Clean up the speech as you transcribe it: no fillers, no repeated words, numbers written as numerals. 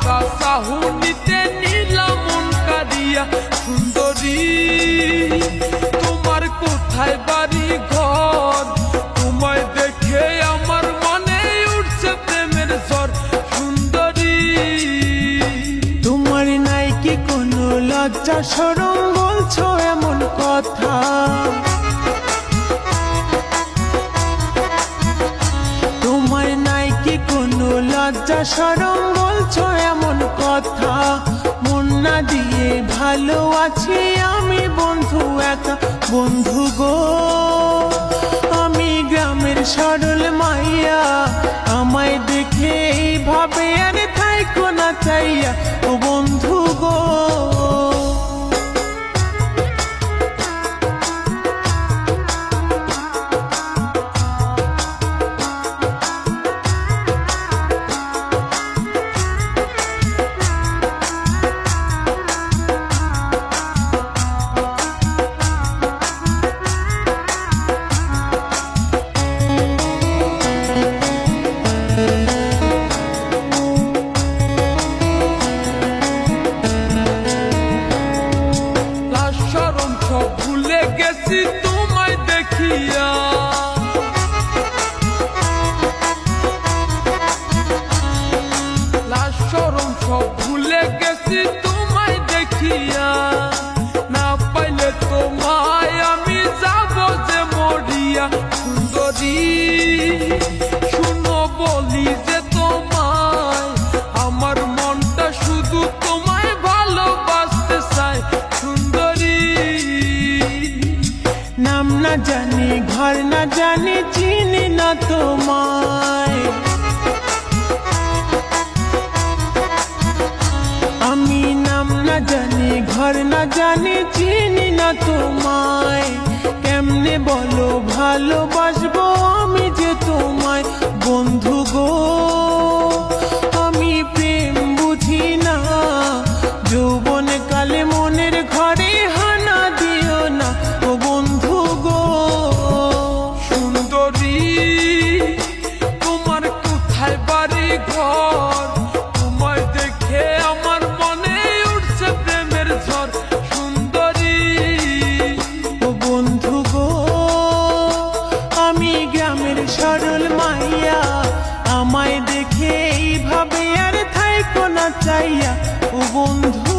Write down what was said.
ভরা চাহুনিতে নীলা মন কারিয়া সুন্দরী তোমার কোথায় বাড়ি ঘর তোমায় দেখে আমার মনে উঠছে প্রেমের ঝড় সুন্দরী তোমার নাই কি কোনো লজ্জা শরম বলছো এমন কথা তোমার নাই কি কোনো লজ্জা শরম বলছো এমন কথা মন না দিয়ে ভালো আছি আমি বন্ধু একা বন্ধু গো আমি গ্রামের সরল মাইয়া আমায় দেখে এইভাবে আর থাইকো না চাইয়া ও বন্ধু গো ভুলে গেছি তোমায় দেখিয়া লাজ শরম সব ভুলে গেছি তোমায় দেখিয়া না পাইলে তোমায় আমি যাব যে মরিয়া সুন্দরী শুনো বলি যে তোমায় আমার মনটা শুধু তোমায় ভালোবাসতে চায় সুন্দরী নাম না জানি ঘর না জানি চিনি না তোমায় আমি নাম না জানি ঘর না জানি চিনি না তোমায় কেমনে বলো ভালোবাসবো আমি যে তোমায় বন্ধু গো আমি প্রেম বুঝি না যৌবন কালে মনের ঘরে হানা দিও না ও বন্ধু গো সুন্দরী তোমার কোথায় বাড়ি ঘর তোমায় দেখে আমার মনে উঠছে প্রেমের ঝড় সুন্দরী ও বন্ধু গো আমি গ্রামের সরল মাইয়া আমায় দেখে এইভাবে আর থাইকো না চাইয়া ও বন্ধু